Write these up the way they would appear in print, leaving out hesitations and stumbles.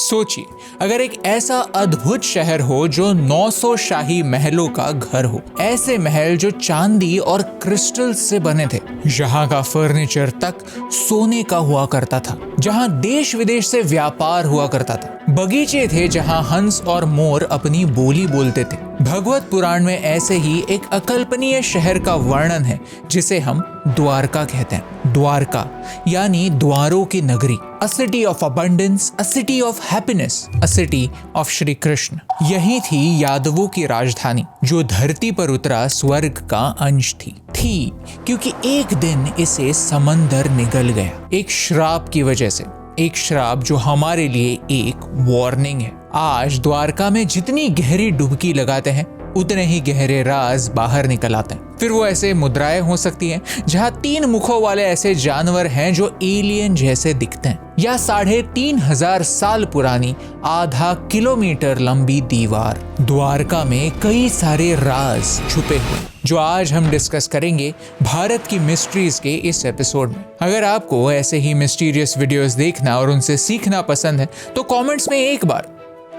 सोचिए, अगर एक ऐसा अद्भुत शहर हो जो 900 शाही महलों का घर हो, ऐसे महल जो चांदी और क्रिस्टल से बने थे, यहाँ का फर्नीचर तक सोने का हुआ करता था, जहाँ देश विदेश से व्यापार हुआ करता था, बगीचे थे जहाँ हंस और मोर अपनी बोली बोलते थे। भगवत पुराण में ऐसे ही एक अकल्पनीय शहर का वर्णन है जिसे हम द्वारका कहते हैं। द्वारका यानी द्वारों की नगरी, अ city of abundance, a city of happiness, a city of Shri Krishna. यही थी यादवों की राजधानी जो धरती पर उतरा स्वर्ग का अंश थी क्योंकि एक दिन इसे समंदर निगल गया, एक श्राप की वजह से। एक श्राप जो हमारे लिए एक वार्निंग है। आज द्वारका में जितनी गहरी डुबकी लगाते हैं उतने ही गहरे राज बाहर निकल आते हैं। फिर वो ऐसे मुद्राएं हो सकती हैं जहाँ 3 मुखों वाले ऐसे जानवर हैं जो एलियन जैसे दिखते हैं, या 3500 साल पुरानी आधा किलोमीटर लंबी दीवार। द्वारका में कई सारे राज छुपे हुए जो आज हम डिस्कस करेंगे भारत की मिस्ट्रीज के इस एपिसोड में। अगर आपको ऐसे ही मिस्टीरियस वीडियोस देखना और उनसे सीखना पसंद है तो कमेंट्स में एक बार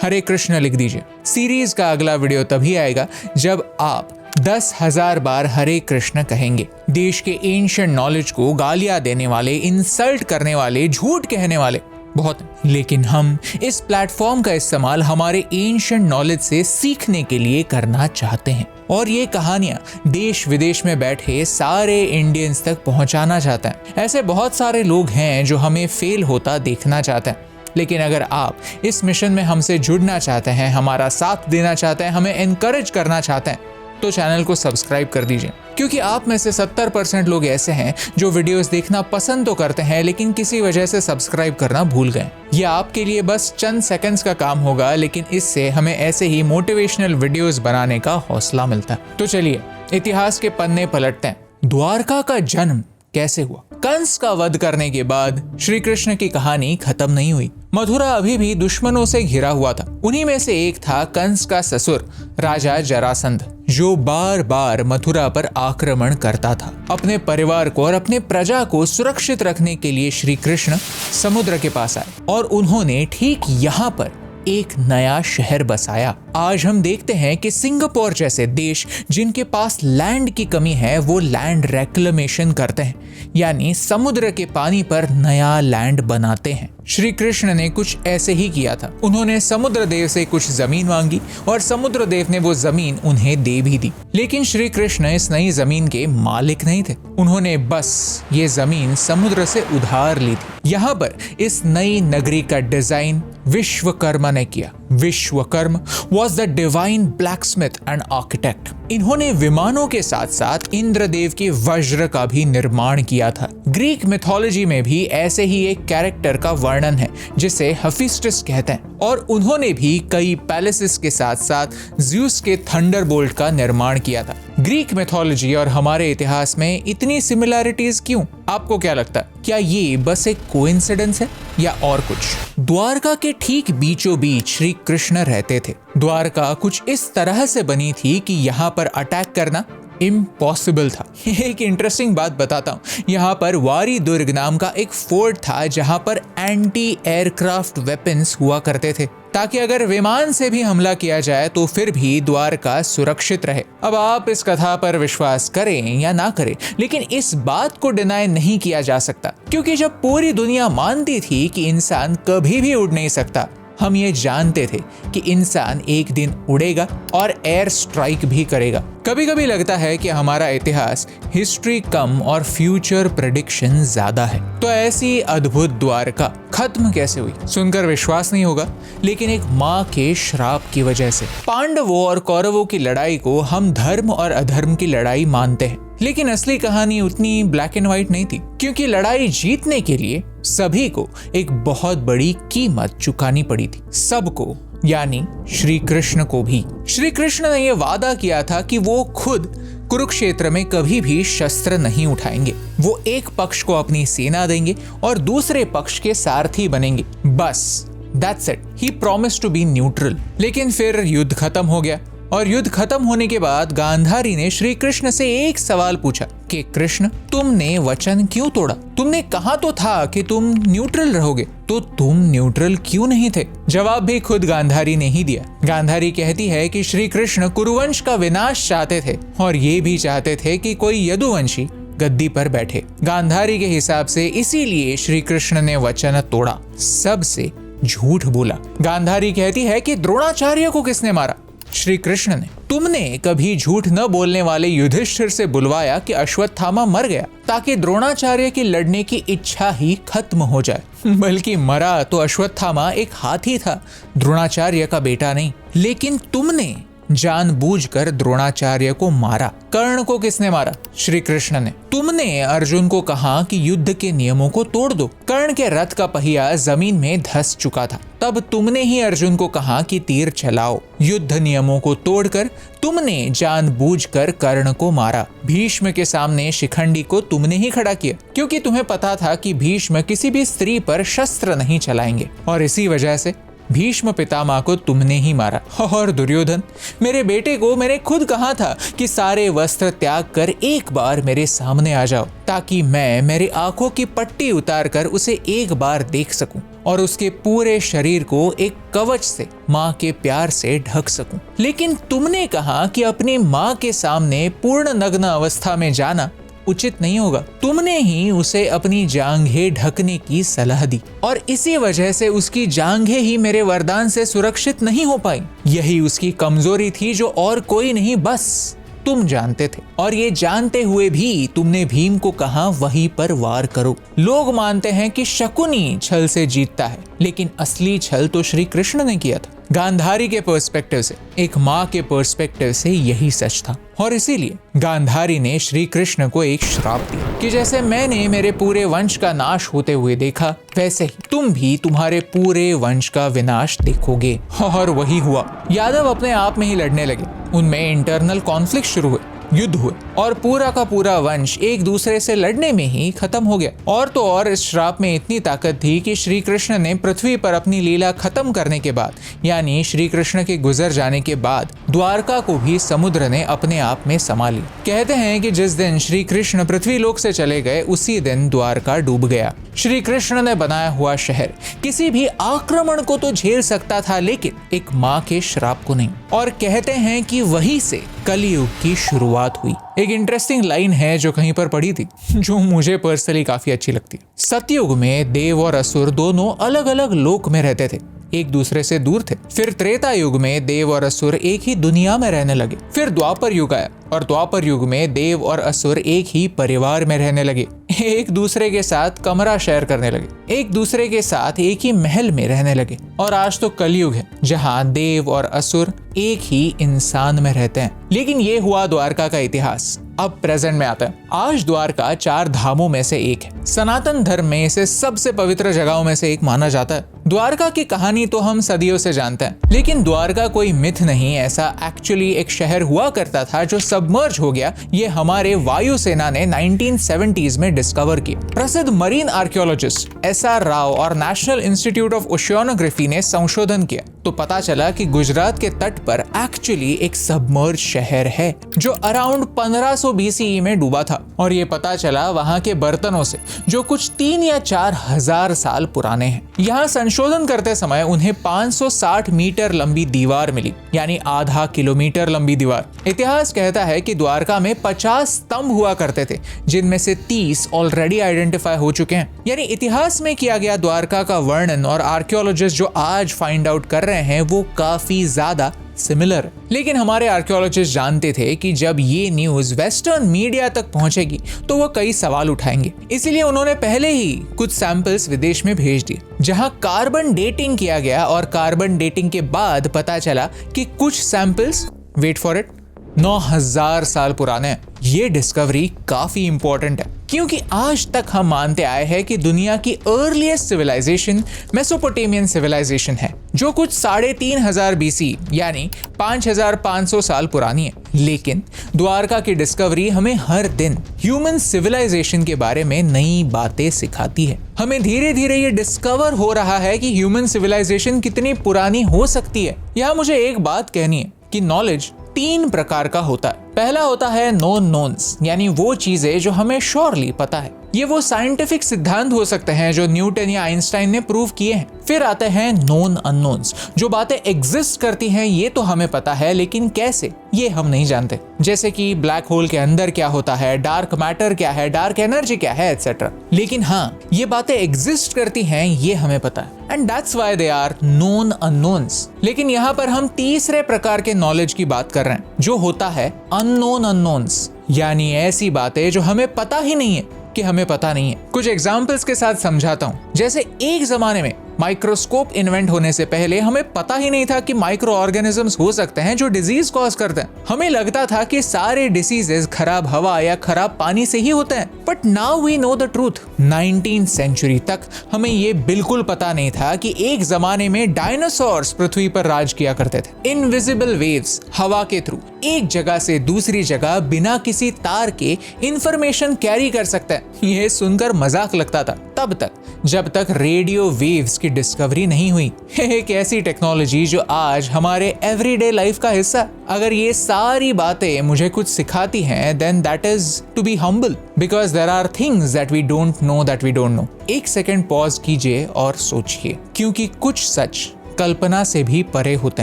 हरे कृष्ण लिख दीजिए। सीरीज का अगला वीडियो तभी आएगा जब आप 10,000 बार हरे कृष्ण कहेंगे। देश के एंशिएंट नॉलेज को गालियां देने वाले, इंसल्ट करने वाले, झूठ कहने वाले बहुत हैं, लेकिन हम इस प्लेटफॉर्म का इस्तेमाल हमारे एंशिएंट नॉलेज से सीखने के लिए करना चाहते हैं और ये कहानियां देश विदेश में बैठे सारे इंडियंस तक पहुंचाना चाहते हैं। ऐसे बहुत सारे लोग हैं जो हमें फेल होता देखना चाहते हैं, लेकिन अगर आप इस मिशन में हमसे जुड़ना चाहते हैं, हमारा साथ देना चाहते हैं, हमें एनकरेज करना चाहते हैं, तो चैनल को सब्सक्राइब कर दीजिए। क्योंकि आप में से 70% लोग ऐसे हैं जो वीडियोस देखना पसंद तो करते हैं लेकिन किसी वजह से सब्सक्राइब करना भूल गए। ये आपके लिए बस चंद सेकंड्स का काम होगा, लेकिन इससे हमें ऐसे ही मोटिवेशनल वीडियोस बनाने का हौसला मिलता है। तो चलिए इतिहास के पन्ने पलटते हैं। द्वारका का जन्म कैसे हुआ? कंस का वध करने के बाद श्री कृष्ण की कहानी खत्म नहीं हुई। मथुरा अभी भी दुश्मनों से घिरा हुआ था। उन्हीं में से एक था कंस का ससुर राजा जरासंध, जो बार बार मथुरा पर आक्रमण करता था। अपने परिवार को और अपने प्रजा को सुरक्षित रखने के लिए श्री कृष्ण समुद्र के पास आए और उन्होंने ठीक यहाँ पर एक नया शहर बसाया। आज हम देखते हैं कि सिंगापुर जैसे देश जिनके पास लैंड की कमी है वो लैंड रेक्लेमेशन करते हैं, यानी समुद्र के पानी पर नया लैंड बनाते हैं। श्री कृष्ण ने कुछ ऐसे ही किया था। उन्होंने समुद्र देव से कुछ जमीन मांगी और समुद्र देव ने वो जमीन उन्हें दे भी दी। लेकिन श्री कृष्ण इस नई जमीन के मालिक नहीं थे, उन्होंने बस ये जमीन समुद्र से उधार ली थी। यहाँ पर इस नई नगरी का डिजाइन विश्वकर्मा ने किया। Vishwakarma was the divine blacksmith and architect। इन्होंने विमानों के साथ साथ इंद्रदेव के वज्र का भी निर्माण किया था। ग्रीक मिथोलॉजी में भी ऐसे ही एक कैरेक्टर का वर्णन है जिसे हेफेस्टस कहते हैं, और उन्होंने भी कई पैलेसेस के साथ साथ ज़्यूस के थंडरबोल्ट का निर्माण किया था। ग्रीक मिथोलॉजी और हमारे इतिहास में इतनी सिमिलैरिटीज क्यों? आपको क्या लगता है? क्या ये बस एक कोइंसिडेंस है या और कुछ? द्वारका के ठीक बीचों बीच श्री कृष्ण रहते थे। द्वारका कुछ इस तरह से बनी थी कि यहाँ पर अटैक करना इम्पॉसिबल था। एक इंटरेस्टिंग बात बताता हूँ। यहाँ पर वारी दुर्ग नाम का एक फोर्ट था जहाँ पर एंटी एयरक्राफ्ट वेपन्स हुआ करते थे, ताकि अगर विमान से भी हमला किया जाए तो फिर भी द्वारका सुरक्षित रहे। अब आप इस कथा पर विश्वास करें या ना करें, लेकिन इस बात को डिनाई नहीं किया जा सकता, क्योंकि जब पूरी दुनिया मानती थी कि इंसान कभी भी उड़ नहीं सकता, हम ये जानते थे कि इंसान एक दिन उड़ेगा और एयर स्ट्राइक भी करेगा। कभी कभी लगता है कि हमारा इतिहास हिस्ट्री कम और फ्यूचर प्रेडिक्शन ज्यादा है। तो ऐसी अद्भुत द्वारका खत्म कैसे हुई? सुनकर विश्वास नहीं होगा, लेकिन एक माँ के श्राप की वजह से। पांडवों और कौरवों की लड़ाई को हम धर्म और अधर्म की लड़ाई मानते हैं, लेकिन असली कहानी उतनी ब्लैक एंड व्हाइट नहीं थी, क्योंकि लड़ाई जीतने के लिए सभी को एक बहुत बड़ी कीमत चुकानी पड़ी थी। सबको, यानी श्री कृष्ण को भी। श्री कृष्ण ने यह वादा किया था कि वो खुद कुरुक्षेत्र में कभी भी शस्त्र नहीं उठाएंगे। वो एक पक्ष को अपनी सेना देंगे और दूसरे पक्ष के सारथी बनेंगे। बस that's it. He promised to be neutral. लेकिन फिर युद्ध खत्म हो गया और युद्ध खत्म होने के बाद गांधारी ने श्री कृष्ण से एक सवाल पूछा कि कृष्ण, तुमने वचन क्यों तोड़ा? तुमने कहा तो था कि तुम न्यूट्रल रहोगे, तो तुम न्यूट्रल क्यों नहीं थे? जवाब भी खुद गांधारी ने ही दिया। गांधारी कहती है कि श्री कृष्ण कुरुवंश का विनाश चाहते थे और ये भी चाहते थे कि कोई यदुवंशी गद्दी पर बैठे। गांधारी के हिसाब से इसीलिए श्री कृष्ण ने वचन तोड़ा, सबसे झूठ बोला। गांधारी कहती है कि द्रोणाचार्य को किसने मारा? श्री कृष्ण ने। तुमने कभी झूठ न बोलने वाले युधिष्ठिर से बुलवाया कि अश्वत्थामा मर गया ताकि द्रोणाचार्य की लड़ने की इच्छा ही खत्म हो जाए। बल्कि मरा तो अश्वत्थामा एक हाथी था, द्रोणाचार्य का बेटा नहीं। लेकिन तुमने जानबूझकर द्रोणाचार्य को मारा। कर्ण को किसने मारा? श्री कृष्ण ने। तुमने अर्जुन को कहा कि युद्ध के नियमों को तोड़ दो। कर्ण के रथ का पहिया जमीन में धंस चुका था, तब तुमने ही अर्जुन को कहा कि तीर चलाओ। युद्ध नियमों को तोड़कर तुमने जानबूझकर कर्ण को मारा। भीष्म के सामने शिखंडी को तुमने ही खड़ा किया, क्योंकि तुम्हें पता था कि भीष्म किसी भी स्त्री पर शस्त्र नहीं चलाएंगे, और इसी वजह से भीष्म पितामह को तुमने ही मारा। और दुर्योधन, मेरे बेटे को मैंने खुद कहा था कि सारे वस्त्र त्याग कर एक बार मेरे सामने आ जाओ, ताकि मैं मेरी आंखों की पट्टी उतार कर उसे एक बार देख सकूं और उसके पूरे शरीर को एक कवच से, माँ के प्यार से ढक सकूं। लेकिन तुमने कहा कि अपनी माँ के सामने पूर्ण नग्न अवस्था में जाना उचित नहीं होगा। तुमने ही उसे अपनी जांघें ढकने की सलाह दी, और इसी वजह से उसकी जांघें ही मेरे वरदान से सुरक्षित नहीं हो पाई। यही उसकी कमजोरी थी जो और कोई नहीं, बस तुम जानते थे। और ये जानते हुए भी तुमने भीम को कहा वहीं पर वार करो। लोग मानते हैं कि शकुनी छल से जीतता है, लेकिन असली छल तो श्री कृष्ण ने किया था। गांधारी के पर्सपेक्टिव से, एक माँ के पर्सपेक्टिव से यही सच था। और इसीलिए गांधारी ने श्री कृष्ण को एक श्राप दिया कि जैसे मैंने मेरे पूरे वंश का नाश होते हुए देखा, वैसे ही तुम भी तुम्हारे पूरे वंश का विनाश देखोगे। और वही हुआ। यादव अपने आप में ही लड़ने लगे, उनमें इंटरनल कॉन्फ्लिक्ट शुरू हुए, युद्ध हुए, और पूरा का पूरा वंश एक दूसरे से लड़ने में ही खत्म हो गया। और तो और इस श्राप में इतनी ताकत थी कि श्री कृष्ण ने पृथ्वी पर अपनी लीला खत्म करने के बाद, यानी श्री कृष्ण के गुजर जाने के बाद, द्वारका को भी समुद्र ने अपने आप में समा लिया। कहते हैं कि जिस दिन श्री कृष्ण पृथ्वी लोक से चले गए, उसी दिन द्वारका डूब गया। श्री कृष्ण ने बनाया हुआ शहर किसी भी आक्रमण को तो झेल सकता था, लेकिन एक माँ के श्राप को नहीं। और कहते हैं कि वहीं से कलयुग की शुरुआत हुई। एक इंटरेस्टिंग लाइन है जो कहीं पर पढ़ी थी, जो मुझे पर्सनली काफी अच्छी लगती है। सतयुग में देव और असुर दोनों अलग अलग लोक में रहते थे, एक दूसरे से दूर थे। फिर त्रेता युग में देव और असुर एक ही दुनिया में रहने लगे। फिर द्वापर युग आया, और द्वापर युग में देव और असुर एक ही परिवार में रहने लगे, एक दूसरे के साथ कमरा शेयर करने लगे, एक दूसरे के साथ एक ही महल में रहने लगे। और आज तो कलयुग है, जहाँ देव और असुर एक ही इंसान में रहते हैं। लेकिन ये हुआ द्वारका का इतिहास। अब प्रेजेंट में आता है। आज द्वारका 4 धामों में से एक है। सनातन धर्म में इसे सबसे पवित्र जगहों में से एक माना जाता है। द्वारका की कहानी तो हम सदियों से जानते हैं, लेकिन द्वारका कोई मिथ नहीं, ऐसा एक्चुअली एक शहर हुआ करता था जो सबमर्ज हो गया। ये हमारे वायुसेना ने 1970s में डिस्कवर किया। प्रसिद्ध मरीन आर्कियोलॉजिस्ट SR राव और नेशनल इंस्टीट्यूट ऑफ ओशियानोग्राफी ने संशोधन किया, तो पता चला कि गुजरात के तट पर एक्चुअली एक सबमर्ज शहर है जो अराउंड 1500 BCE में डूबा था। और ये पता चला वहां के बर्तनों से, जो कुछ 3 या 4 हजार साल पुराने हैं। यहाँ संशोधन करते समय उन्हें 560 मीटर लंबी दीवार मिली, यानी आधा किलोमीटर लंबी दीवार। इतिहास कहता है कि द्वारका में 50 स्तंभ हुआ करते थे, जिनमें से 30 ऑलरेडी आइडेंटिफाई हो चुके हैं। यानी इतिहास में किया गया द्वारका का वर्णन और आर्कियोलॉजिस्ट जो आज फाइंड आउट कर रहे हैं वो काफी ज्यादा सिमिलर। लेकिन हमारे आर्कियोलॉजिस्ट जानते थे कि जब ये न्यूज वेस्टर्न मीडिया तक पहुंचेगी तो वो कई सवाल उठाएंगे, इसलिए उन्होंने पहले ही कुछ सैंपल्स विदेश में भेज दिए, जहां कार्बन डेटिंग किया गया। और कार्बन डेटिंग के बाद पता चला कि कुछ सैंपल्स, वेट फॉर इट, 9000 साल पुराने हैं। ये डिस्कवरी काफी इंपॉर्टेंट है, क्योंकि आज तक हम मानते आए हैं कि दुनिया की अर्लीस्ट सिविलाइजेशन मेसोपोटामियन सिविलाइजेशन है, जो कुछ 3500 BC यानी 5500 साल पुरानी है। लेकिन द्वारका की डिस्कवरी हमें हर दिन ह्यूमन सिविलाइजेशन के बारे में नई बातें सिखाती है। हमें धीरे धीरे ये डिस्कवर हो रहा है कि ह्यूमन सिविलाइजेशन कितनी पुरानी हो सकती है। यहाँ मुझे एक बात कहनी है कि नॉलेज 3 प्रकार का होता है। पहला होता है नोन नोन्स, यानी वो चीजें जो हमें श्योरली पता है। ये वो साइंटिफिक सिद्धांत हो सकते हैं जो न्यूटन या आइंस्टाइन ने प्रूव किए हैं। फिर आते हैं नोन अननोन्स, जो बातें एग्जिस्ट करती हैं ये तो हमें पता है, लेकिन कैसे ये हम नहीं जानते। जैसे कि ब्लैक होल के अंदर क्या होता है, डार्क मैटर क्या है, डार्क एनर्जी क्या है, एटसेट्रा। लेकिन हाँ, ये बातें एग्जिस्ट करती हैं ये हमें पता है, and that's why they are known unknowns. लेकिन यहाँ पर हम तीसरे प्रकार के नॉलेज की बात कर रहे हैं, जो होता है अननोन अननोन्स, यानी ऐसी बातें जो हमें पता ही नहीं है कि हमें पता नहीं है। कुछ एग्जाम्पल्स के साथ समझाता हूँ। जैसे एक जमाने में माइक्रोस्कोप इन्वेंट होने से पहले हमें पता ही नहीं था कि माइक्रो ऑर्गेनिजम्स हो सकते हैं जो डिजीज कॉज करते हैं। हमें लगता था कि सारे डिसीजेस खराब हवा या खराब पानी से ही होते हैं, but now we know the truth. 19th century तक हमें ये बिल्कुल पता नहीं था कि एक जमाने में डायनासोर्स पृथ्वी पर राज किया करते थे। इनविजिबल वेव्स हवा के थ्रू एक जगह से दूसरी जगह बिना किसी तार के इंफॉर्मेशन कैरी कर सकते हैं। यह सुनकर मजाक लगता था तब तक जब तक रेडियो वेव्स की डिस्कवरी नहीं हुई। एक ऐसी टेक्नोलॉजी जो आज हमारे एवरीडे लाइफ का हिस्सा। अगर ये सारी बातें मुझे कुछ सिखाती हैं, then that is to be humble because there are things that we don't know that we don't know। एक सेकंड पॉज कीजिए और सोचिए, क्योंकि कुछ सच कल्पना से भी परे होते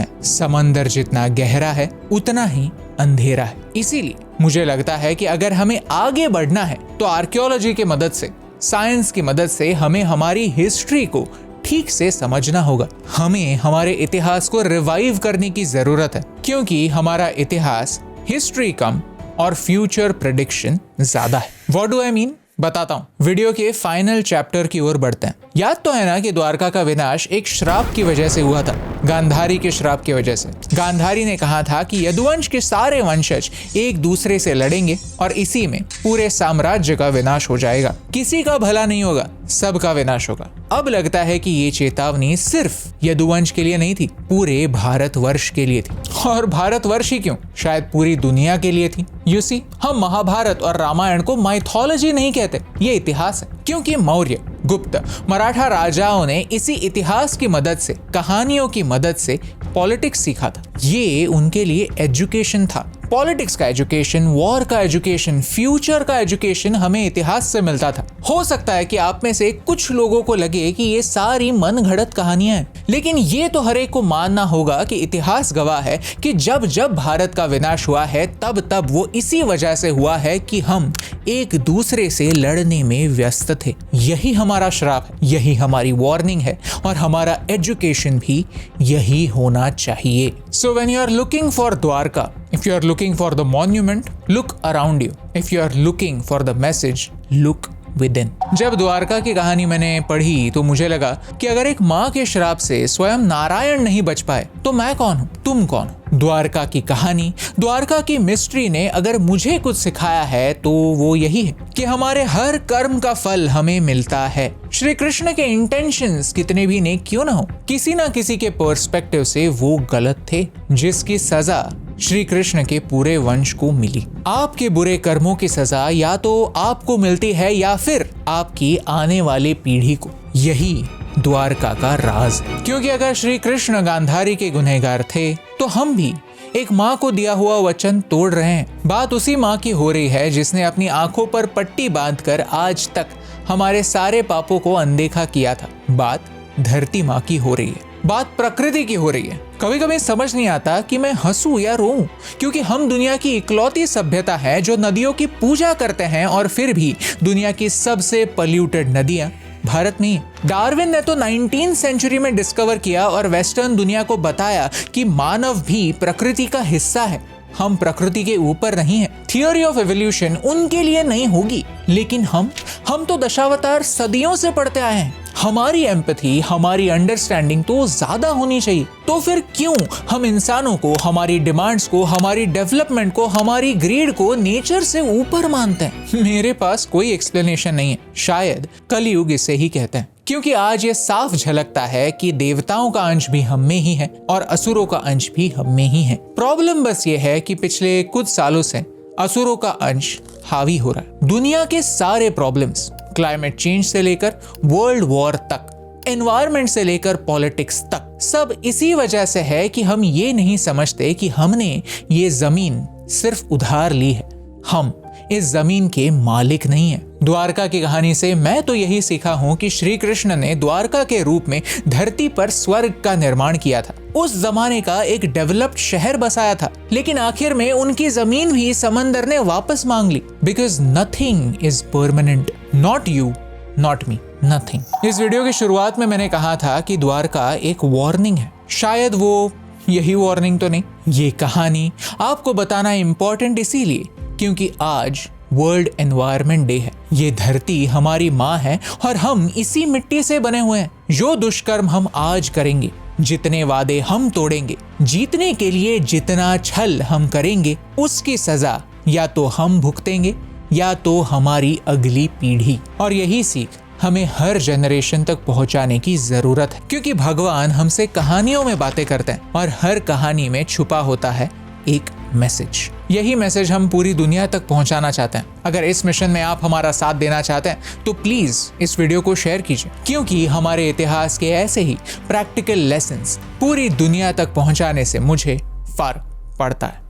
हैं। समंदर जितना गहरा है उतना ही अंधेरा है। इसीलिए मुझे लगता है कि अगर हमें आगे बढ़ना है तो आर्कियोलॉजी की मदद से, साइंस की मदद से हमें हमारी हिस्ट्री को ठीक से समझना होगा। हमें हमारे इतिहास को रिवाइव करने की जरूरत है, क्योंकि हमारा इतिहास हिस्ट्री कम और फ्यूचर प्रेडिक्शन ज्यादा है। What do I mean? बताता हूँ। वीडियो के फाइनल चैप्टर की ओर बढ़ते हैं। याद तो है ना कि द्वारका का विनाश एक श्राप की वजह से हुआ था, गांधारी के श्राप की वजह से। गांधारी ने कहा था कि यदुवंश के सारे वंशज एक दूसरे से लड़ेंगे और इसी में पूरे साम्राज्य का विनाश हो जाएगा। किसी का भला नहीं होगा, सबका विनाश होगा। अब लगता है कि ये चेतावनी सिर्फ यदुवंश के लिए नहीं थी, पूरे भारतवर्ष के लिए थी। और भारतवर्ष ही क्यों, शायद पूरी दुनिया के लिए थी। यू सी, हम महाभारत और रामायण को माइथोलॉजी नहीं कहते, ये इतिहास है। क्योंकि मौर्य, गुप्त, मराठा राजाओं ने इसी इतिहास की मदद से, कहानियों की मदद से पॉलिटिक्स सीखा था। ये उनके लिए एजुकेशन था। पॉलिटिक्स का एजुकेशन, वॉर का एजुकेशन, फ्यूचर का एजुकेशन हमें इतिहास से मिलता था। हो सकता है कि आप में से कुछ लोगों को लगे कि ये सारी मनगढ़ंत कहानियां हैं, लेकिन ये तो हर एक को मानना होगा कि इतिहास गवाह है कि जब जब भारत का विनाश हुआ है तब तब वो इसी वजह से हुआ है कि हम एक दूसरे से लड़ने में व्यस्त थे। यही हमारा श्राप है, यही हमारी वार्निंग है, और हमारा एजुकेशन भी यही होना चाहिए। So when you are looking for Dwarka, if you are looking for the monument, look around you. If you are looking for the message, look within। जब द्वारका की कहानी मैंने पढ़ी तो मुझे लगा कि अगर एक माँ के श्राप से स्वयं नारायण नहीं बच पाए तो मैं कौन हूँ, तुम कौन हो? द्वारका की कहानी, द्वारका की मिस्ट्री ने अगर मुझे कुछ सिखाया है तो वो यही है कि हमारे हर कर्म का फल हमें मिलता है। श्री कृष्ण के इंटेंशंस कितने भी नेक क्यों ना हो, किसी ना किसी के पर्सपेक्टिव से वो गलत थे, जिसकी सजा श्री कृष्ण के पूरे वंश को मिली। आपके बुरे कर्मों की सजा या तो आपको मिलती है या फिर आपकी आने वाली पीढ़ी को। यही द्वारका का राज है। क्योंकि अगर श्री कृष्ण गांधारी के गुनहगार थे तो हम भी एक माँ को दिया हुआ वचन तोड़ रहे हैं। बात उसी माँ की हो रही है जिसने अपनी आंखों पर पट्टी बांधकर आज तक हमारे सारे पापों को अनदेखा किया था। बात धरती माँ की हो रही है, बात प्रकृति की हो रही है। कभी कभी समझ नहीं आता कि मैं हंसूं या रोऊं, क्योंकि हम दुनिया की इकलौती सभ्यता है जो नदियों की पूजा करते हैं, और फिर भी दुनिया की सबसे पॉल्यूटेड नदियां भारत में ही। डार्विन ने तो 19th सेंचुरी में डिस्कवर किया और वेस्टर्न दुनिया को बताया कि मानव भी प्रकृति का हिस्सा है, हम प्रकृति के ऊपर नहीं हैं। थियोरी ऑफ एवोल्यूशन उनके लिए नहीं होगी, लेकिन हम तो दशावतार सदियों से पढ़ते आए हैं। हमारी एम्पैथी, हमारी अंडरस्टैंडिंग तो ज्यादा होनी चाहिए। तो फिर क्यों हम इंसानों को, हमारी डिमांड्स को, हमारी डेवलपमेंट को, हमारी ग्रीड को नेचर से ऊपर मानते हैं? मेरे पास कोई एक्सप्लेनेशन नहीं है, शायद कलयुग इसे ही कहते हैं। क्योंकि आज ये साफ झलकता है कि देवताओं का अंश भी हम में ही है और असुरों का अंश भी हम में ही है। प्रॉब्लम बस ये है कि पिछले कुछ सालों से असुरों का अंश हावी हो रहा है। दुनिया के सारे प्रॉब्लम्स, क्लाइमेट चेंज से लेकर वर्ल्ड वॉर तक, एनवायरनमेंट से लेकर पॉलिटिक्स तक सब इसी वजह से है कि हम ये नहीं समझते कि हमने ये जमीन सिर्फ उधार ली है, हम इस जमीन के मालिक नहीं है। द्वारका की कहानी से मैं तो यही सीखा हूं कि श्री कृष्ण ने द्वारका के रूप में धरती पर स्वर्ग का निर्माण किया था, उस जमाने का एक डेवलप्ड शहर बसाया था, लेकिन आखिर में उनकी जमीन भी समंदर ने वापस मांग ली। Because nothing is permanent, not you, not me, nothing. इस वीडियो की शुरुआत में मैंने कहा था कि द्वारका एक वार्निंग है, शायद वो यही वार्निंग तो नहीं। ये कहानी आपको बताना इंपॉर्टेंट इसीलिए क्योंकि आज वर्ल्ड एनवायरनमेंट डे है। ये धरती हमारी माँ है और हम इसी मिट्टी से बने हुए हैं। जो दुष्कर्म हम आज करेंगे, जितने वादे हम तोड़ेंगे, जीतने के लिए जितना छल हम करेंगे, उसकी सजा या तो हम भुगतेंगे या तो हमारी अगली पीढ़ी। और यही सीख हमें हर जनरेशन तक पहुंचाने की जरूरत है, क्योंकि भगवान हमसे कहानियों में बातें करते हैं और हर कहानी में छुपा होता है एक मैसेज। यही मैसेज हम पूरी दुनिया तक पहुंचाना चाहते हैं। अगर इस मिशन में आप हमारा साथ देना चाहते हैं तो प्लीज इस वीडियो को शेयर कीजिए, क्योंकि हमारे इतिहास के ऐसे ही प्रैक्टिकल लेसन्स पूरी दुनिया तक पहुंचाने से मुझे फर्क पड़ता है।